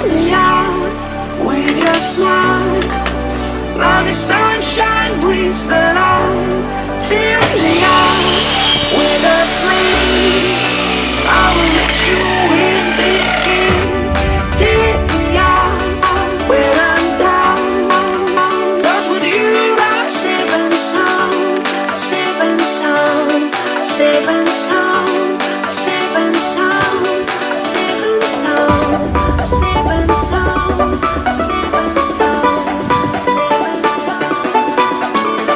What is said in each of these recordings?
me out with your smile. Now the sunshine brings the light. Fill me out with a flame. I will let you in this game. Take me out when I'm down. 'Cause with you I'm safe and sound. I'm safe and sound. I'm safe and sound. I'm safe and sound. I'm safe and sound. I'm safe and sound. I'm safe and sound. I'm safe and sound. I'm safe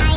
and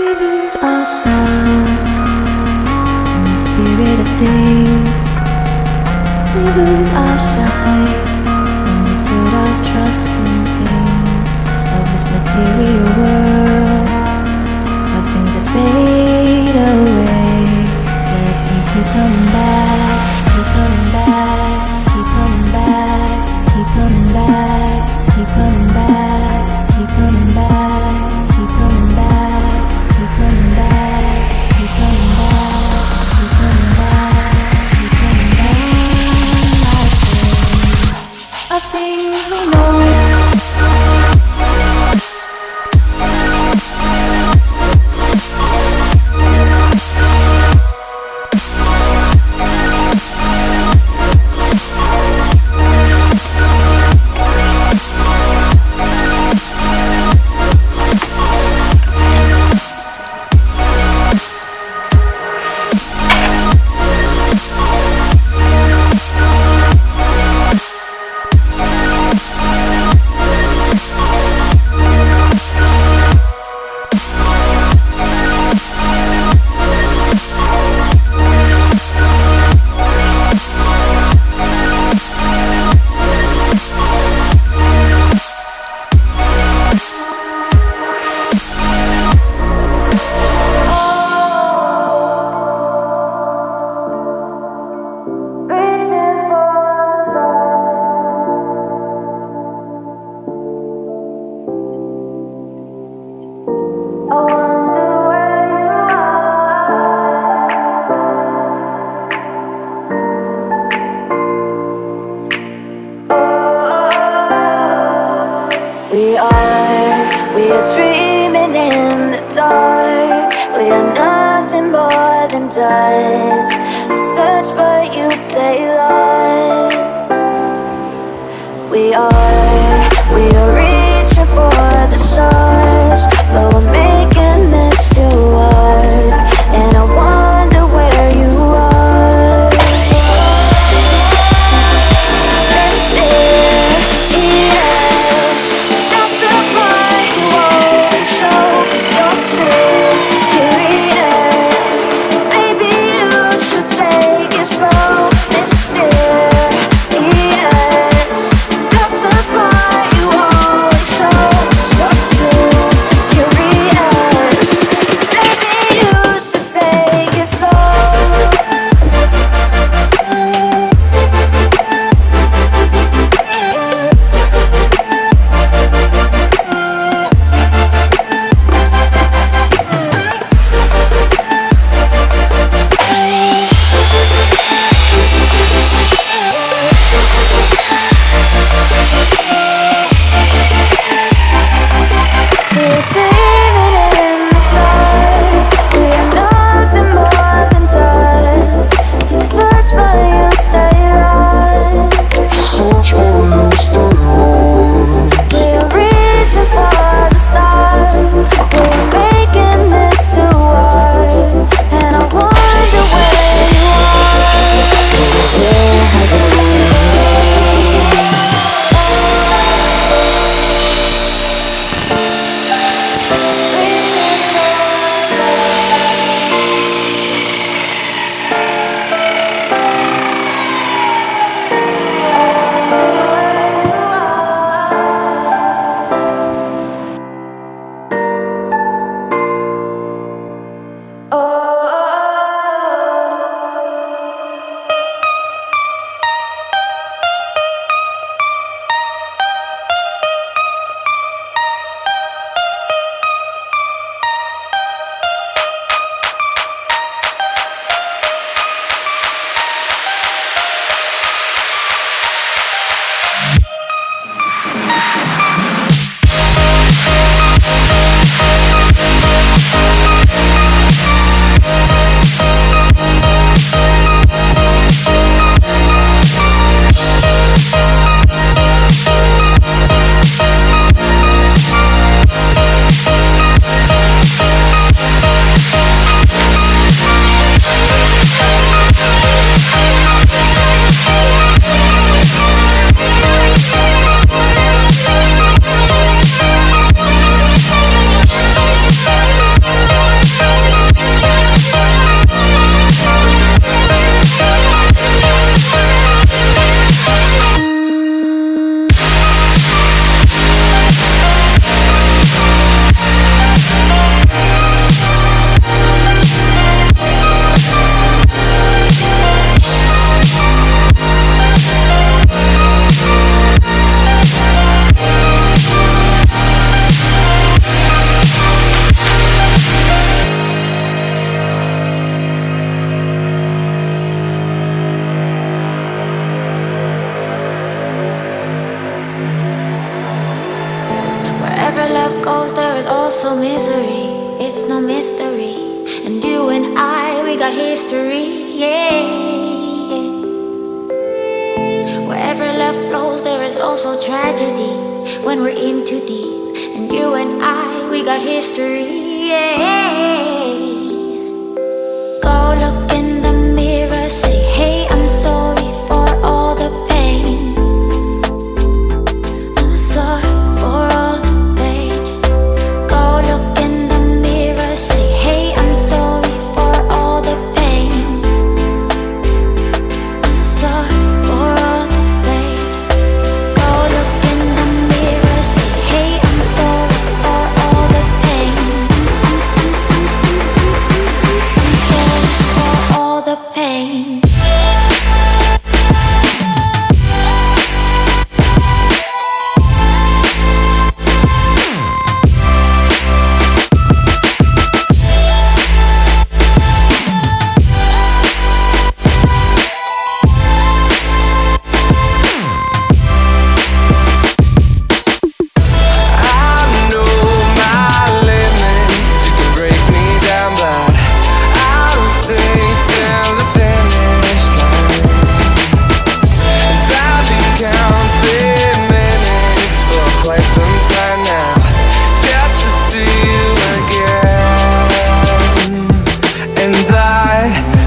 We lose ourselves in the spirit of things. We lose our sight when we put our trust in things of this material world, of things that fade away. Yet you keep coming back, keep coming back, keep coming back, keep coming back, keep coming back, keep coming back, keep coming back, keep coming back, keep coming back, keep coming back, keep coming back. Of things we know. We are dreaming in the dark. We are nothing more than dust. Search but you stay lost. We are reaching for the stars, but we're making this too hard. And I wonder where you are. Curious. it's no mystery. And you and I, we got history, yeah. Wherever love flows, there is also tragedy when we're in too deep. And you and I, we got history, yeah. Go look in the mirror, say, hey, I'm sorry for all the pain. I'm sorry for all the pain. Go look in the mirror, say, hey, I'm sorry for all the pain. I'm sorry for all the pain. Go look in the mirror, say, hey, I'm sorry for all the pain. I'm sorry for all the pain.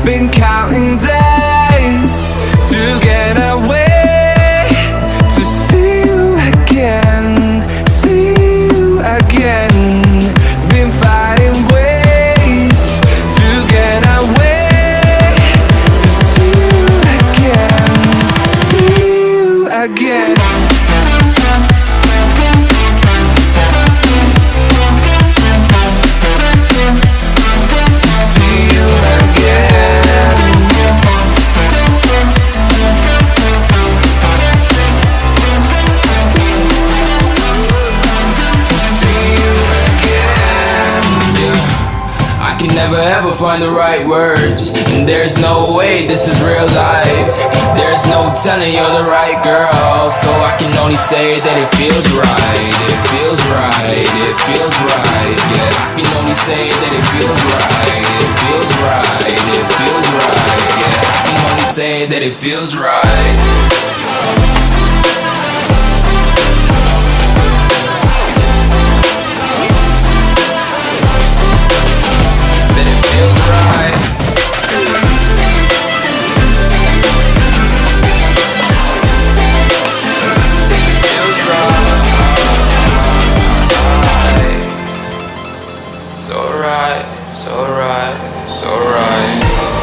Been counting days to get away, to see you again, see you again. Been fighting ways to get away, to see you again, see you again. Never ever find the right words, and there's no way this is real life. There's no telling you're the right girl, so I can only say that it feels right. It feels right, it feels right, yeah. I can only say that it feels right. It feels right, it feels right, yeah. I can only say that it feels right. Feels right. Feels right. So right, so right, so right.